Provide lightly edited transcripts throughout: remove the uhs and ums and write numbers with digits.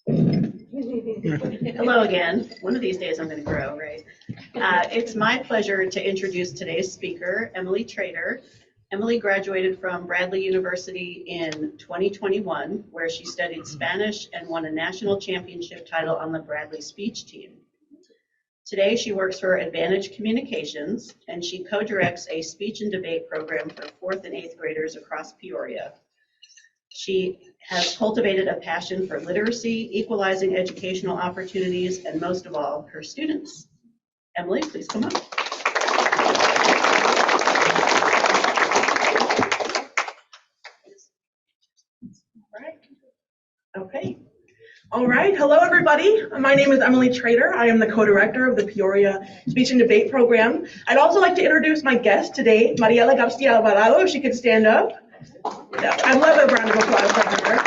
Hello again. One of these days I'm going to grow, right? It's my pleasure to introduce today's speaker, Emily Trader. Emily graduated from Bradley University in 2021, where she studied Spanish and won a national championship title on the Bradley speech team. Today, she works for Advantage Communications, and she co-directs a speech and debate program for 4th and 8th graders across Peoria. She has cultivated a passion for literacy, equalizing educational opportunities, and most of all, her students. Emily, please come up. Okay. All right. Hello, everybody. My name is Emily Trader. I am the co-director of the Peoria Speech and Debate Program. I'd also like to introduce my guest today, Mariela Garcia Alvarado, if she could stand up. I love a round of applause for her.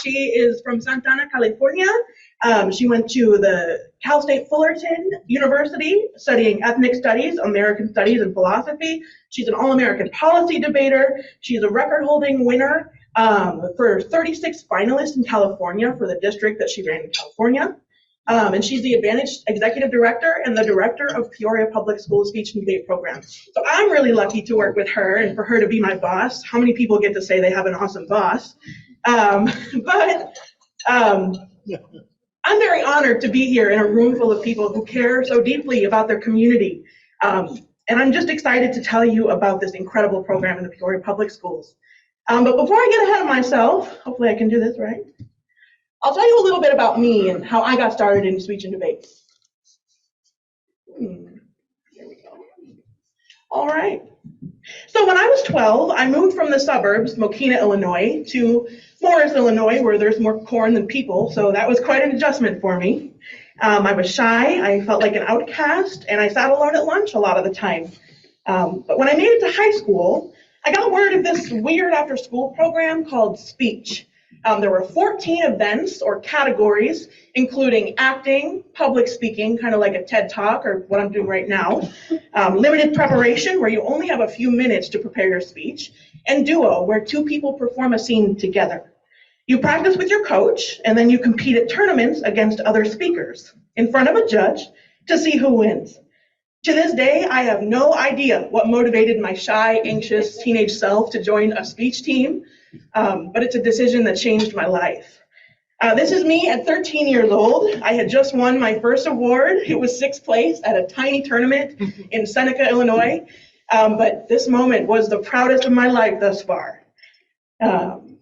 She is from Santa Ana, California. She went to the Cal State Fullerton University studying ethnic studies, American studies, and philosophy. She's an all-American policy debater. She's a record-holding winner for 36 finalists in California for the district that she ran in California. And she's the Advantage Executive Director and the Director of Peoria Public School Speech and Debate Program. So I'm really lucky to work with her and for her to be my boss. How many people get to say they have an awesome boss? I'm very honored to be here in a room full of people who care so deeply about their community. And I'm just excited to tell you about this incredible program in the Peoria Public Schools. But before I get ahead of myself, hopefully I can do this right, I'll tell you a little bit about me and how I got started in speech and debate. There we go. All right. So when I was 12, I moved from the suburbs, Mokina, Illinois, to Morris, Illinois, where there's more corn than people, so that was quite an adjustment for me. I was shy, I felt like an outcast, and I sat alone at lunch a lot of the time. But when I made it to high school, I got word of this weird after-school program called Speech. There were 14 events or categories, including acting, public speaking, kind of like a TED Talk or what I'm doing right now, limited preparation, where you only have a few minutes to prepare your speech, and duo, where two people perform a scene together. You practice with your coach, and then you compete at tournaments against other speakers in front of a judge to see who wins. To this day, I have no idea what motivated my shy, anxious teenage self to join a speech team, but it's a decision that changed my life. This is me at 13 years old. I had just won my first award. It was 6th place at a tiny tournament in Seneca, Illinois. But this moment was the proudest of my life thus far. And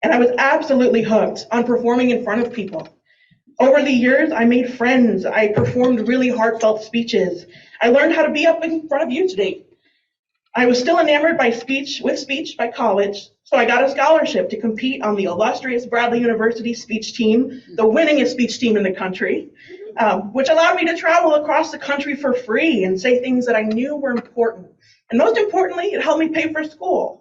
I was absolutely hooked on performing in front of people. Over the years, I made friends. I performed really heartfelt speeches. I learned how to be up in front of you today. I was still enamored by speech by college, so I got a scholarship to compete on the illustrious Bradley University speech team, the winningest speech team in the country, which allowed me to travel across the country for free and say things that I knew were important. And most importantly, it helped me pay for school.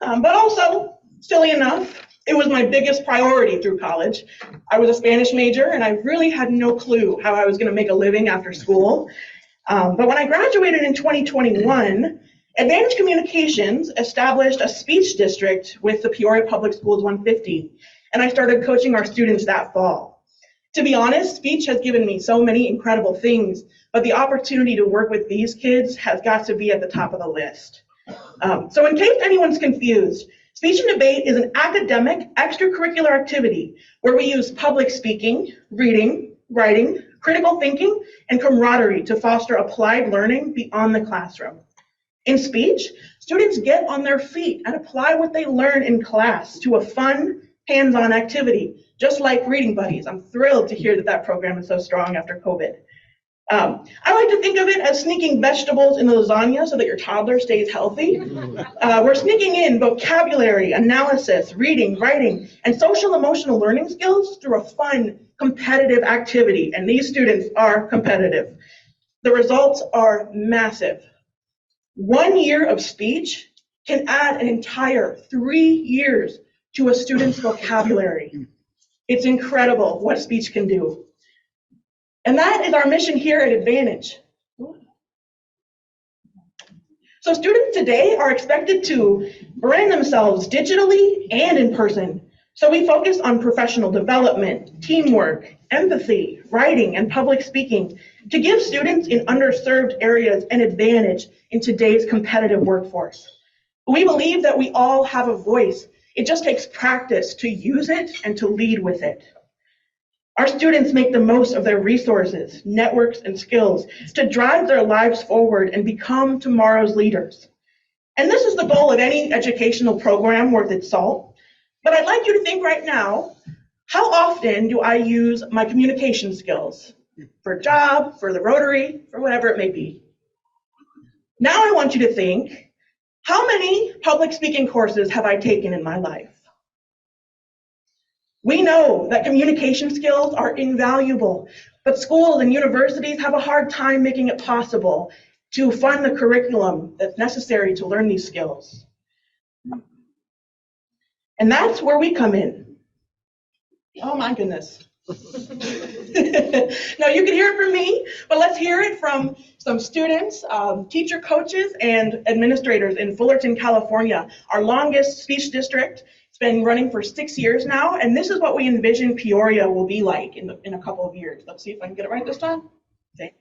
But also, silly enough, it was my biggest priority through college. I was a Spanish major, and I really had no clue how I was going to make a living after school. But when I graduated in 2021, Advantage Communications established a speech district with the Peoria Public Schools 150, and I started coaching our students that fall. To be honest, speech has given me so many incredible things, but the opportunity to work with these kids has got to be at the top of the list. So in case anyone's confused, speech and debate is an academic extracurricular activity where we use public speaking, reading, writing, critical thinking, and camaraderie to foster applied learning beyond the classroom. In speech, students get on their feet and apply what they learn in class to a fun, hands-on activity, just like Reading Buddies. I'm thrilled to hear that that program is so strong after COVID. I like to think of it as sneaking vegetables in the lasagna so that your toddler stays healthy. We're sneaking in vocabulary, analysis, reading, writing, and social emotional learning skills through a fun, competitive activity, and these students are competitive. The results are massive. 1 year of speech can add an entire 3 years to a student's vocabulary. It's incredible what speech can do. And that is our mission here at Advantage. So students today are expected to brand themselves digitally and in person. So we focus on professional development, teamwork, empathy, writing, and public speaking to give students in underserved areas an advantage in today's competitive workforce. We believe that we all have a voice. It just takes practice to use it and to lead with it. Our students make the most of their resources, networks, and skills to drive their lives forward and become tomorrow's leaders. And this is the goal of any educational program worth its salt. But I'd like you to think right now, how often do I use my communication skills for a job, for the Rotary, for whatever it may be? Now I want you to think, how many public speaking courses have I taken in my life? We know that communication skills are invaluable, but schools and universities have a hard time making it possible to fund the curriculum that's necessary to learn these skills. And that's where we come in. Oh my goodness. Now you can hear it from me, but let's hear it from some students, teacher coaches, and administrators in Fullerton, California, our longest speech district. It's been running for 6 years now, and this is what we envision Peoria will be like in a couple of years. Let's see if I can get it right this time. Okay.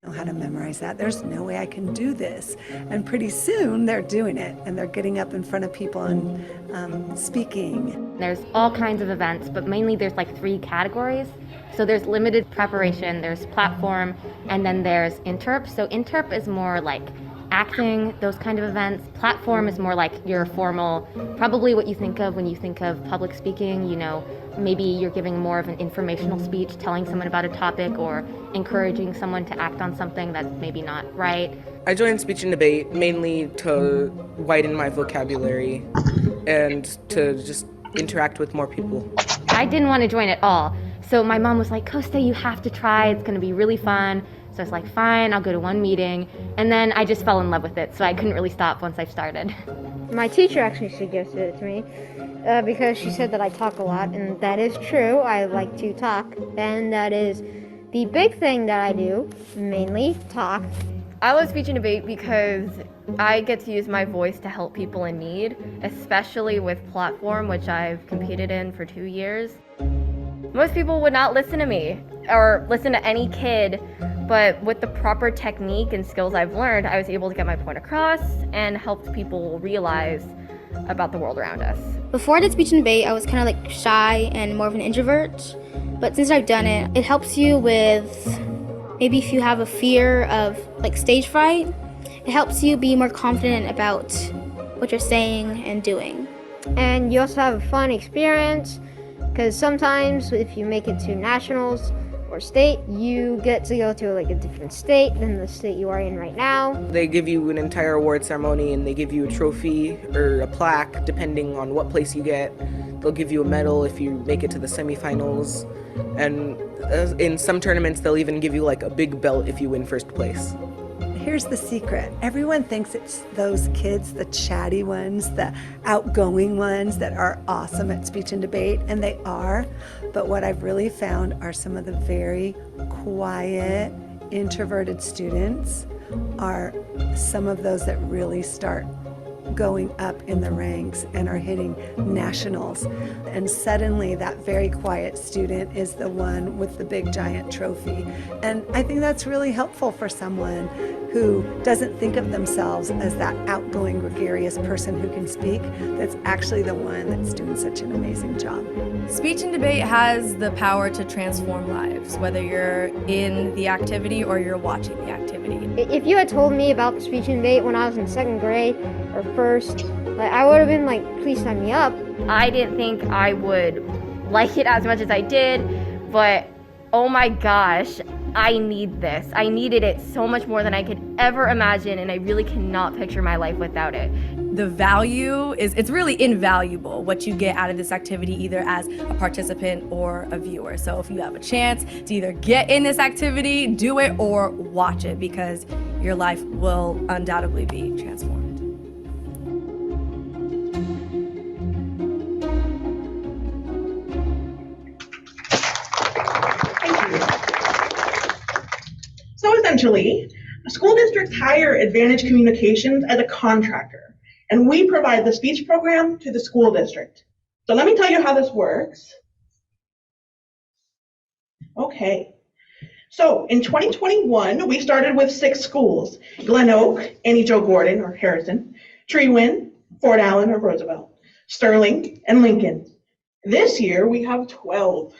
Know how to memorize that. There's no way I can do this. And pretty soon they're doing it and they're getting up in front of people and speaking. There's all kinds of events, but mainly there's like 3 categories. So there's limited preparation, there's platform, and then there's interp. So interp is more like acting, those kind of events. Platform is more like your formal, probably what you think of when you think of public speaking, you know, maybe you're giving more of an informational speech, telling someone about a topic or encouraging someone to act on something that's maybe not right. I joined speech and debate mainly to widen my vocabulary and to just interact with more people. I didn't want to join at all. So my mom was like, Costa, you have to try, it's going to be really fun. So I was like, fine, I'll go to one meeting. And then I just fell in love with it, so I couldn't really stop once I started. My teacher actually suggested it to me because she said that I talk a lot, and that is true. I like to talk, and that is the big thing that I do, mainly talk. I love speech and debate because I get to use my voice to help people in need, especially with platform, which I've competed in for 2 years. Most people would not listen to me or listen to any kid, but with the proper technique and skills I've learned, I was able to get my point across and helped people realize about the world around us. Before I did speech and debate, I was kind of like shy and more of an introvert, but since I've done it, it helps you with maybe if you have a fear of like stage fright, it helps you be more confident about what you're saying and doing. And you also have a fun experience because sometimes if you make it to nationals or state, you get to go to like a different state than the state you are in right now. They give you an entire award ceremony and they give you a trophy or a plaque depending on what place you get. They'll give you a medal if you make it to the semifinals. And in some tournaments, they'll even give you like a big belt if you win first place. Here's the secret. Everyone thinks it's those kids, the chatty ones, the outgoing ones that are awesome at speech and debate, and they are. But what I've really found are some of the very quiet, introverted students are some of those that really start going up in the ranks and are hitting nationals. And suddenly that very quiet student is the one with the big giant trophy. And I think that's really helpful for someone who doesn't think of themselves as that outgoing, gregarious person who can speak, that's actually the one that's doing such an amazing job. Speech and debate has the power to transform lives, whether you're in the activity or you're watching the activity. If you had told me about speech and debate when I was in 2nd grade or 1st, like, I would have been like, please sign me up. I didn't think I would like it as much as I did, but oh my gosh, I need this. I needed it so much more than I could ever imagine, and I really cannot picture my life without it. The value it's really invaluable what you get out of this activity, either as a participant or a viewer. So if you have a chance to either get in this activity, do it, or watch it, because your life will undoubtedly be transformed. So essentially, school districts hire Advantage Communications as a contractor, and we provide the speech program to the school district. So let me tell you how this works. Okay. So in 2021, we started with 6 schools: Glen Oak, Annie Jo Gordon or Harrison, Treewin, Fort Allen or Roosevelt, Sterling, and Lincoln. This year we have 12.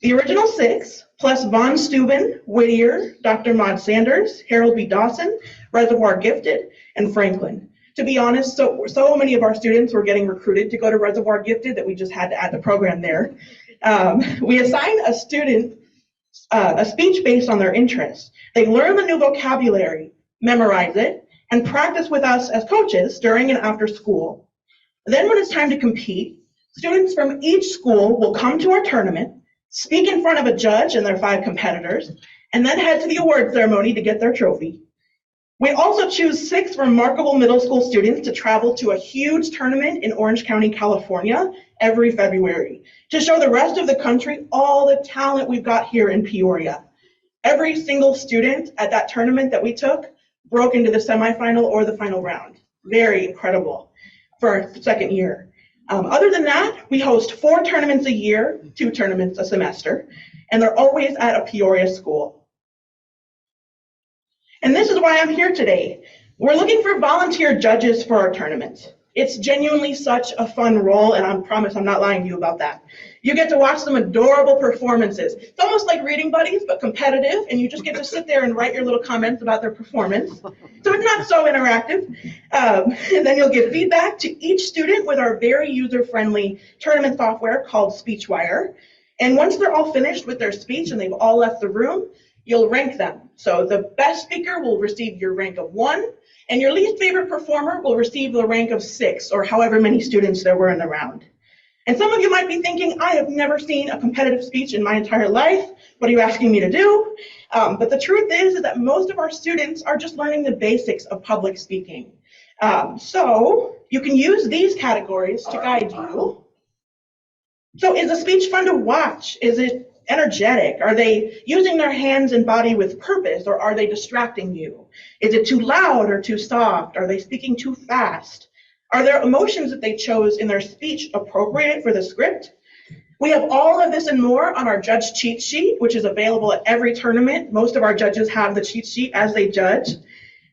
The original 6, plus Von Steuben, Whittier, Dr. Maud Sanders, Harold B. Dawson, Reservoir Gifted, and Franklin. To be honest, so many of our students were getting recruited to go to Reservoir Gifted that we just had to add the program there. We assign a student a speech based on their interests. They learn the new vocabulary, memorize it, and practice with us as coaches during and after school. Then when it's time to compete, students from each school will come to our tournament, speak in front of a judge and their 5 competitors, and then head to the award ceremony to get their trophy. We also choose 6 remarkable middle school students to travel to a huge tournament in Orange County, California every February to show the rest of the country all the talent we've got here in Peoria. Every single student at that tournament that we took broke into the semifinal or the final round. Very incredible for our 2nd year. Other than that, we host 4 tournaments a year, 2 tournaments a semester, and they're always at a Peoria school. And this is why I'm here today. We're looking for volunteer judges for our tournaments. It's genuinely such a fun role, and I promise I'm not lying to you about that. You get to watch some adorable performances. It's almost like reading buddies, but competitive, and you just get to sit there and write your little comments about their performance. So it's not so interactive. And then you'll give feedback to each student with our very user-friendly tournament software called SpeechWire. And once they're all finished with their speech and they've all left the room, you'll rank them. So the best speaker will receive your rank of 1, and your least favorite performer will receive the rank of 6, or however many students there were in the round. And some of you might be thinking, I have never seen a competitive speech in my entire life. What are you asking me to do? But the truth is that most of our students are just learning the basics of public speaking. So you can use these categories to guide you. So is a speech fun to watch? Is it energetic? Are they using their hands and body with purpose, or are they distracting you? Is it too loud or too soft? Are they speaking too fast? Are their emotions that they chose in their speech appropriate for the script? We have all of this and more on our judge cheat sheet, which is available at every tournament. Most of our judges have the cheat sheet as they judge.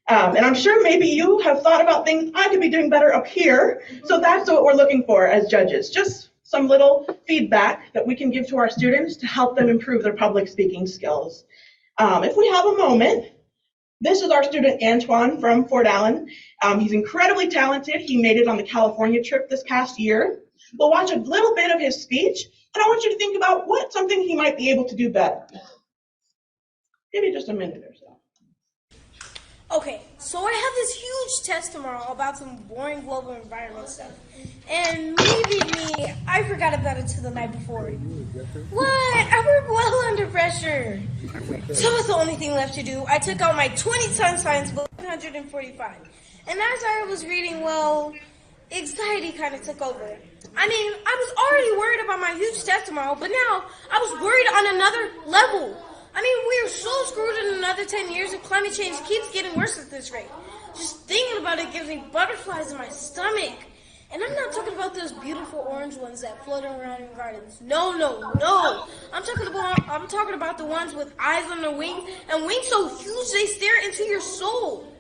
And I'm sure maybe you have thought about things I could be doing better up here. So that's what we're looking for as judges. Just some little feedback that we can give to our students to help them improve their public speaking skills. If we have a moment, this is our student Antoine from Fort Allen. He's incredibly talented. He made it on the California trip this past year. We'll watch a little bit of his speech, and I want you to think about what's something he might be able to do better. Maybe just a minute or so. Okay, so I have this huge test tomorrow about some boring global environment stuff. And me, I forgot about it till the night before. What? I work well under pressure. So it's the only thing left to do. I took out my 20-ton science book, 145. And as I was reading, well, anxiety kind of took over. I mean, I was already worried about my huge test tomorrow, but now I was worried on another level. I mean, we are so screwed in another 10 years if climate change keeps getting worse at this rate. Just thinking about it gives me butterflies in my stomach. And I'm not talking about those beautiful orange ones that float around in gardens. No. I'm talking about the ones with eyes on their wings and wings so huge they stare into your soul.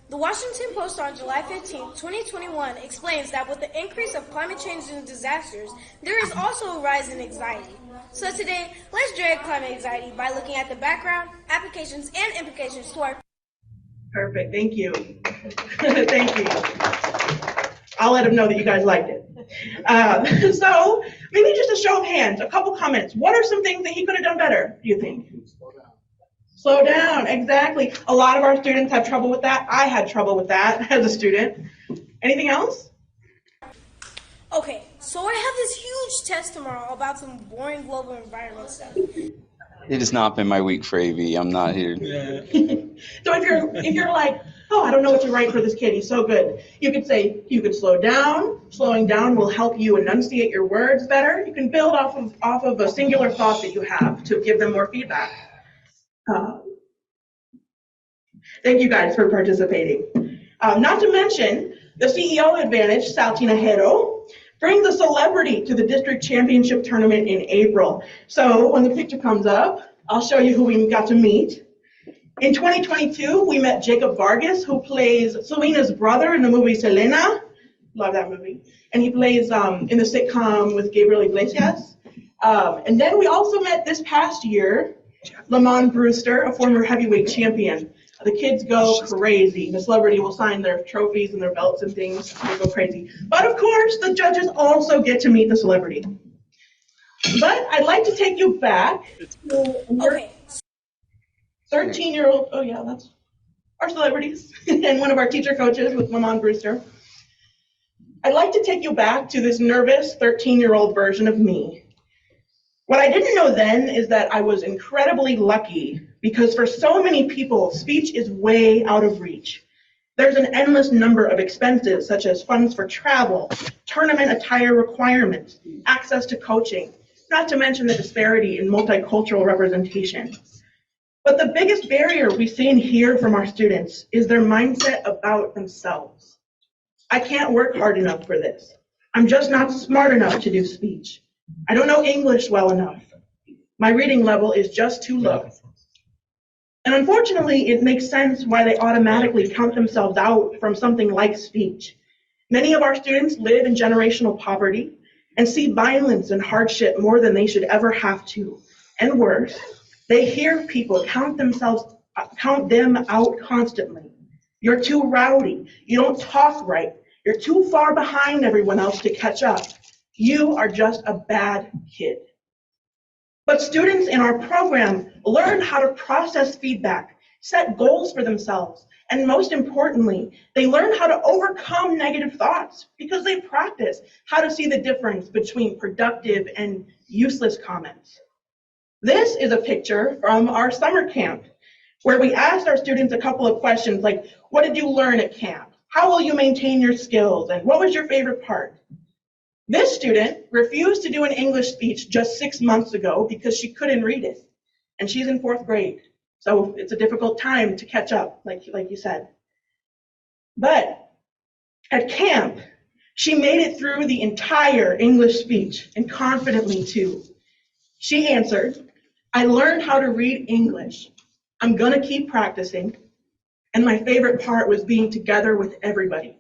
The Washington Post on July 15, 2021 explains that with the increase of climate change and disasters, there is also a rise in anxiety. So today, let's drag climate anxiety by looking at the background, applications, and implications to our... Perfect, thank you. Thank you. I'll let them know that you guys liked it. So maybe just a show of hands, a couple comments. What are some things that he could have done better, do you think? Slow down, exactly. A lot of our students have trouble with that. I had trouble with that as a student. Anything else? Okay, so I have this huge test tomorrow about some boring global environment stuff. It has not been my week for AV. I'm not here. So if you're like, oh, I don't know what to write for this kid, he's so good, you could say, you could slow down. Slowing down will help you enunciate your words better. You can build off of a singular thought that you have to give them more feedback. Thank you guys for participating. Not to mention, the CEO Advantage, Sal Tinajero, brings a celebrity to the district championship tournament in April. So when the picture comes up, I'll show you who we got to meet. In 2022, we met Jacob Vargas, who plays Selena's brother in the movie Selena. Love that movie. And he plays in the sitcom with Gabriel Iglesias. And then we also met this past year, Lamont Brewster, a former heavyweight champion. The kids go crazy. The celebrity will sign their trophies and their belts and things. They go crazy. But of course, the judges also get to meet the celebrity. But I'd like to take you back to 13-year-old, oh yeah, that's our celebrities, and one of our teacher coaches with Lamont Brewster. I'd like to take you back to this nervous 13-year-old version of me. What I didn't know then is that I was incredibly lucky because for so many people, speech is way out of reach. There's an endless number of expenses such as funds for travel, tournament attire requirements, access to coaching, not to mention the disparity in multicultural representation. But the biggest barrier we see and hear from our students is their mindset about themselves. I can't work hard enough for this. I'm just not smart enough to do speech. I don't know English well enough. My reading level is just too low. And unfortunately, it makes sense why they automatically count themselves out from something like speech. Many of our students live in generational poverty and see violence and hardship more than they should ever have to. And worse, they hear people count them out constantly. You're too rowdy. You don't talk right. You're too far behind everyone else to catch up. You are just a bad kid. But students in our program learn how to process feedback, set goals for themselves, and most importantly, they learn how to overcome negative thoughts because they practice how to see the difference between productive and useless comments. This is a picture from our summer camp where we asked our students a couple of questions like, what did you learn at camp? How will you maintain your skills? And what was your favorite part? This student refused to do an English speech just 6 months ago because she couldn't read it. And she's in 4th grade. So it's a difficult time to catch up, like you said. But at camp, she made it through the entire English speech, and confidently too. She answered, I learned how to read English. I'm gonna keep practicing. And my favorite part was being together with everybody.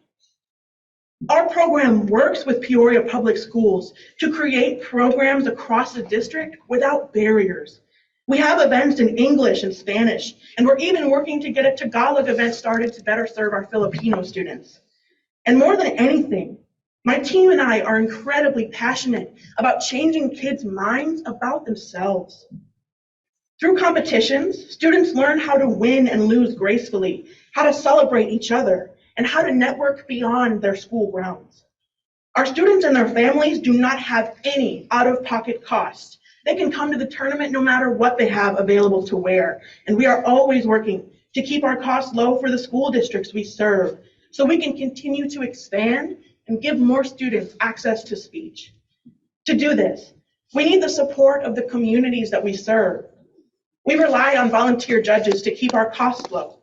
Our program works with Peoria Public Schools to create programs across the district without barriers. We have events in English and Spanish, and we're even working to get a Tagalog event started to better serve our Filipino students. And more than anything, my team and I are incredibly passionate about changing kids' minds about themselves. Through competitions, students learn how to win and lose gracefully, how to celebrate each other, and how to network beyond their school grounds. Our students and their families do not have any out-of-pocket costs. They can come to the tournament no matter what they have available to wear, and we are always working to keep our costs low for the school districts we serve so we can continue to expand and give more students access to speech. To do this, we need the support of the communities that we serve. We rely on volunteer judges to keep our costs low.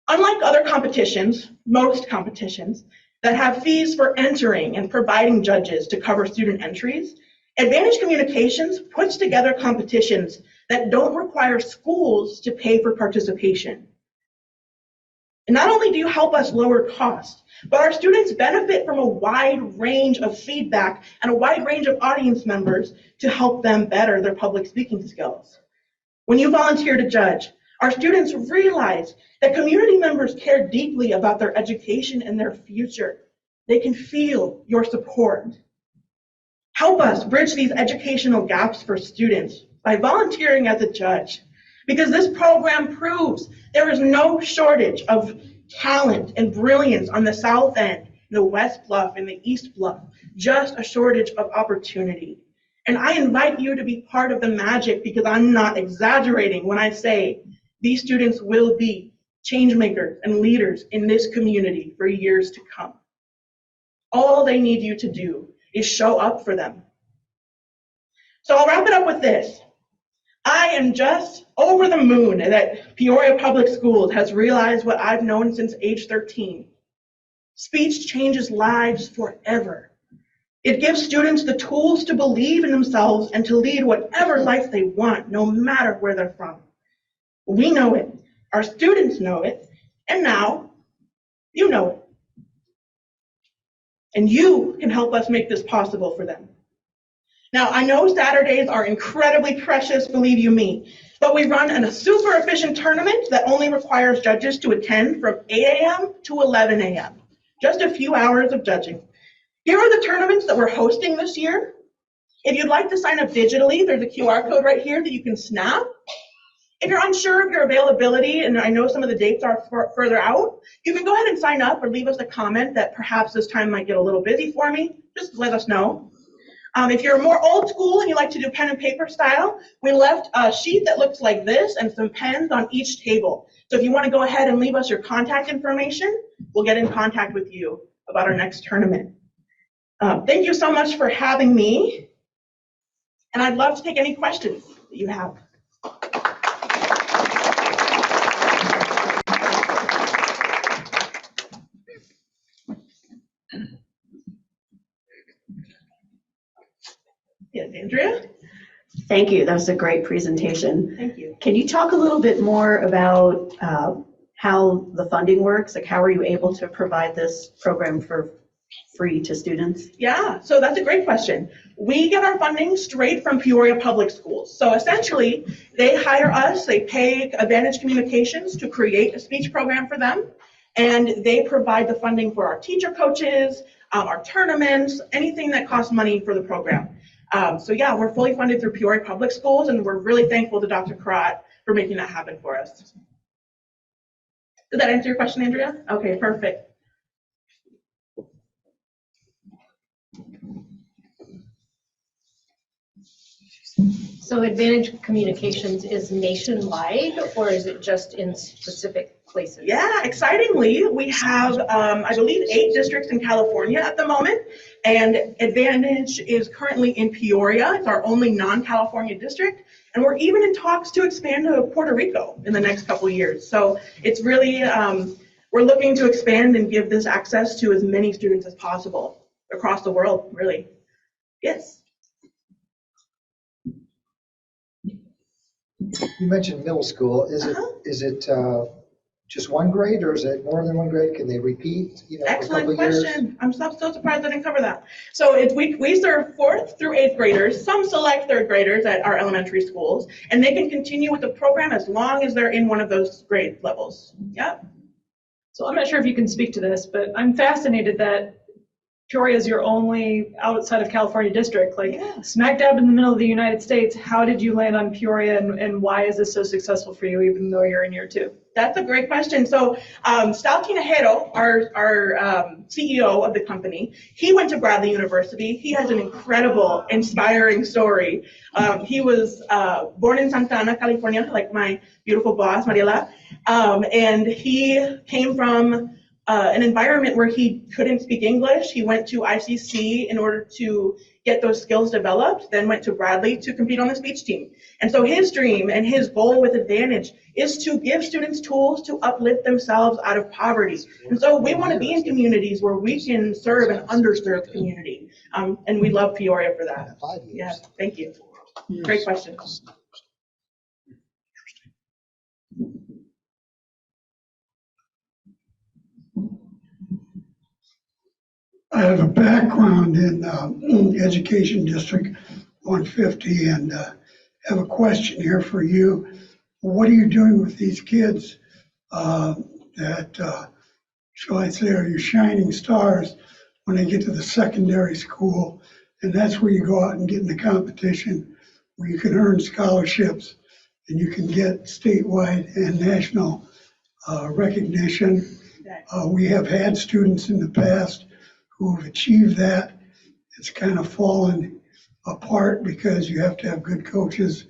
Unlike other competitions, most competitions, that have fees for entering and providing judges to cover student entries, Advantage Communications puts together competitions that don't require schools to pay for participation. And not only do you help us lower costs, but our students benefit from a wide range of feedback and a wide range of audience members to help them better their public speaking skills. When you volunteer to judge, our students realize that community members care deeply about their education and their future. They can feel your support. Help us bridge these educational gaps for students by volunteering as a judge, because this program proves there is no shortage of talent and brilliance on the South End, the West Bluff, and the East Bluff, just a shortage of opportunity. And I invite you to be part of the magic, because I'm not exaggerating when I say these students will be change makers and leaders in this community for years to come. All they need you to do is show up for them. So I'll wrap it up with this. I am just over the moon that Peoria Public Schools has realized what I've known since age 13. Speech changes lives forever. It gives students the tools to believe in themselves and to lead whatever life they want, no matter where they're from. We know it, our students know it, and now you know it. And you can help us make this possible for them. Now, I know Saturdays are incredibly precious, believe you me, but we run a super efficient tournament that only requires judges to attend from 8 a.m. to 11 a.m. Just a few hours of judging. Here are the tournaments that we're hosting this year. If you'd like to sign up digitally, there's a QR code right here that you can snap. If you're unsure of your availability, and I know some of the dates are further out, you can go ahead and sign up or leave us a comment that perhaps this time might get a little busy for me. Just let us know. If you're more old school and you like to do pen and paper style, we left a sheet that looks like this and some pens on each table. So if you want to go ahead and leave us your contact information, we'll get in contact with you about our next tournament. Thank you so much for having me. And I'd love to take any questions that you have. Yes, Andrea? Thank you. That was a great presentation. Thank you. Can you talk a little bit more about how the funding works? Like, how are you able to provide this program for free to students? Yeah, so that's a great question. We get our funding straight from Peoria Public Schools. So essentially, they hire us, they pay Advantage Communications to create a speech program for them, and they provide the funding for our teacher coaches, our tournaments, anything that costs money for the program. So yeah, we're fully funded through Peoria Public Schools, and we're really thankful to Dr. Karat for making that happen for us. Does that answer your question, Andrea? Okay, perfect. So Advantage Communications is nationwide, or is it just in specific places? Yeah, excitingly, we have, I believe, 8 districts in California at the moment, and Advantage is currently in Peoria. It's our only non-California district, and we're even in talks to expand to Puerto Rico in the next couple of years. So it's really, we're looking to expand and give this access to as many students as possible across the world, really. Yes. You mentioned middle school. Is it just one grade, or is it more than one grade? Can they repeat? Excellent question. I'm so surprised I didn't cover that. So we serve 4th through 8th graders, some select 3rd graders at our elementary schools, and they can continue with the program as long as they're in one of those grade levels. Yep. So I'm not sure if you can speak to this, but I'm fascinated that Peoria is your only outside of California district, like smack dab in the middle of the United States. How did you land on Peoria, and why is this so successful for you, even though you're in year 2? That's a great question. So Sal Tinajero, our CEO of the company, he went to Bradley University. He has an incredible, inspiring story. He was born in Santa Ana, California, like my beautiful boss, Mariela, and he came from an environment where he couldn't speak English. He went to ICC in order to get those skills developed, then went to Bradley to compete on the speech team. And so his dream and his goal with Advantage is to give students tools to uplift themselves out of poverty. And so we want to be in communities where we can serve an underserved community. And we love Peoria for that. Yeah, thank you. Great question. I have a background in Education District 150 and have a question here for you. What are you doing with these kids that, shall I say, are your shining stars when they get to the secondary school. And that's where you go out and get in the competition, where you can earn scholarships and you can get statewide and national recognition. We have had students in the past who have achieved that. It's kind of fallen apart because you have to have good coaches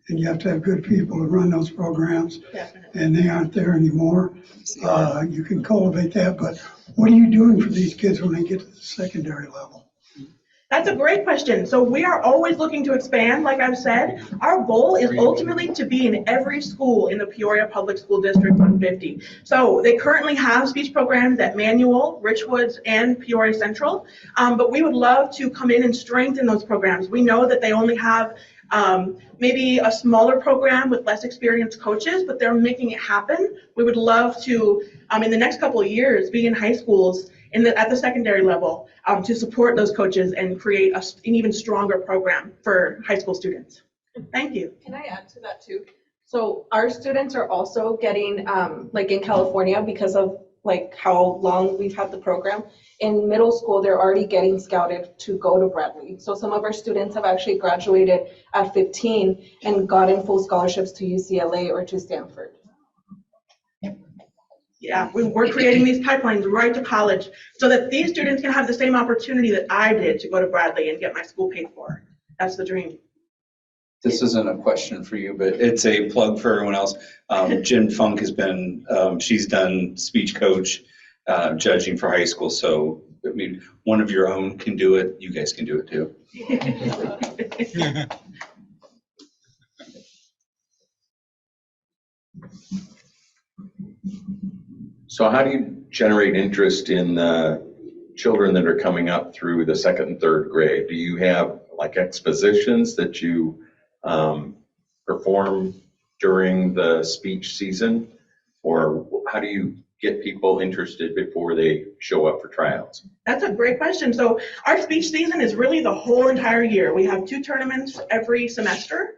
and you have to have good people to run those programs. Definitely. And they aren't there anymore. You can cultivate that, but what are you doing for these kids when they get to the secondary level? That's a great question. So we are always looking to expand, like I've said. Our goal is ultimately to be in every school in the Peoria Public School District 150. So they currently have speech programs at Manual, Richwoods, and Peoria Central, but we would love to come in and strengthen those programs. We know that they only have maybe a smaller program with less experienced coaches, but they're making it happen. We would love to, in the next couple of years, be in high schools at the secondary level to support those coaches and create an even stronger program for high school students. Thank you. Can I add to that too? So our students are also getting, like in California, because of like how long we've had the program, in middle school, they're already getting scouted to go to Bradley. So some of our students have actually graduated at 15 and gotten full scholarships to UCLA or to Stanford. Yeah, we're creating these pipelines right to college so that these students can have the same opportunity that I did to go to Bradley and get my school paid for. That's the dream. This isn't a question for you, but it's a plug for everyone else. Jen Funk has been, she's done speech coach judging for high school. So, I mean, one of your own can do it. You guys can do it too. So how do you generate interest in children that are coming up through the second and third grade? Do you have like expositions that you perform during the speech season? Or how do you get people interested before they show up for tryouts? That's a great question. So our speech season is really the whole entire year. We have 2 tournaments every semester.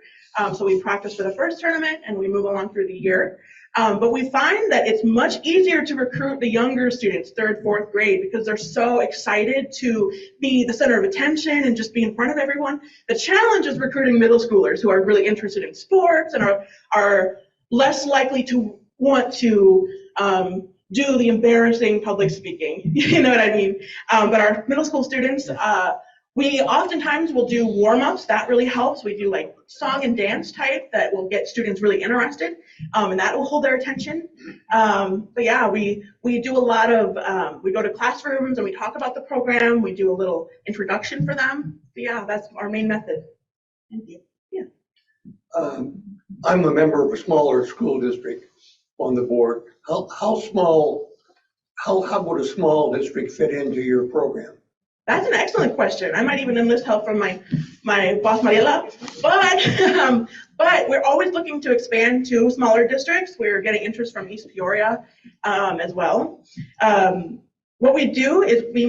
So we practice for the first tournament and we move along through the year. But we find that it's much easier to recruit the younger students, 3rd, 4th grade, because they're so excited to be the center of attention and just be in front of everyone. The challenge is recruiting middle schoolers who are really interested in sports and are less likely to want to do the embarrassing public speaking. You know what I mean? But our middle school students, we oftentimes will do warm-ups. That really helps. We do like song and dance type that will get students really interested, and that will hold their attention. But yeah, we do a lot of, we go to classrooms and we talk about the program. We do a little introduction for them. But yeah, that's our main method. Thank you. Yeah. I'm a member of a smaller school district on the board. How would a small district fit into your program? That's an excellent question. I might even enlist help from my boss, Mariela. But we're always looking to expand to smaller districts. We're getting interest from East Peoria as well. What we do is me,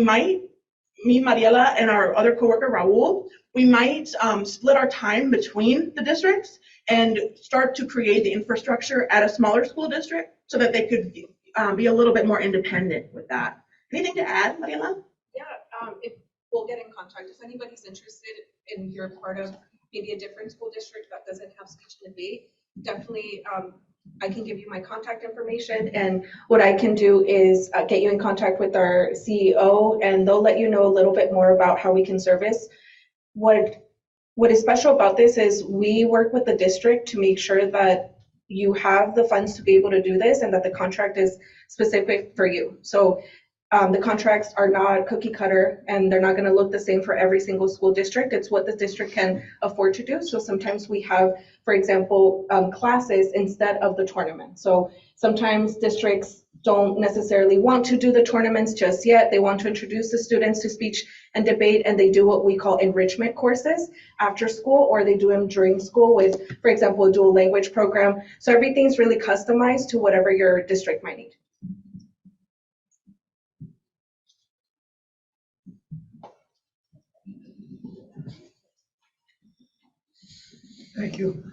Mariela, and our other coworker, Raul, we might split our time between the districts and start to create the infrastructure at a smaller school district so that they could be a little bit more independent with that. Anything to add, Mariela? Yeah, if we'll get in contact. If anybody's interested and you're part of maybe a different school district that doesn't have speech and debate, definitely I can give you my contact information. And what I can do is get you in contact with our CEO and they'll let you know a little bit more about how we can service. What is special about this is we work with the district to make sure that you have the funds to be able to do this and that the contract is specific for you. So the contracts are not cookie cutter and they're not going to look the same for every single school district. It's what the district can afford to do. So sometimes we have, for example, classes instead of the tournament. So sometimes districts don't necessarily want to do the tournaments just yet. They want to introduce the students to speech and debate, and they do what we call enrichment courses after school, or they do them during school with, for example, a dual language program. So everything's really customized to whatever your district might need. Thank you.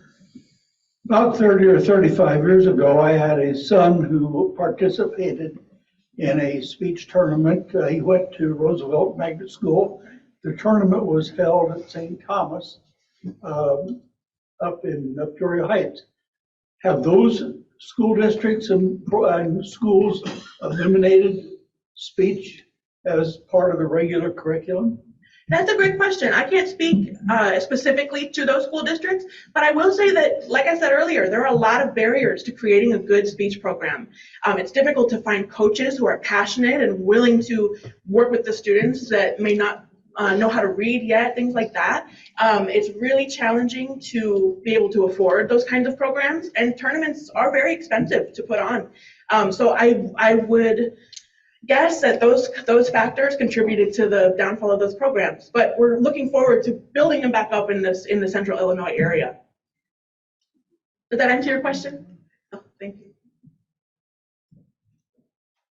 About 30 or 35 years ago, I had a son who participated in a speech tournament. He went to Roosevelt Magnet School. The tournament was held at St. Thomas up in Peoria Heights. Have those school districts and schools eliminated speech as part of the regular curriculum? That's a great question. I can't speak specifically to those school districts, but I will say that, like I said earlier, there are a lot of barriers to creating a good speech program. It's difficult to find coaches who are passionate and willing to work with the students that may not know how to read yet, things like that. It's really challenging to be able to afford those kinds of programs, and tournaments are very expensive to put on. So I would guess that those factors contributed to the downfall of those programs, but we're looking forward to building them back up in the central Illinois area. Did that answer your question? Oh, thank you.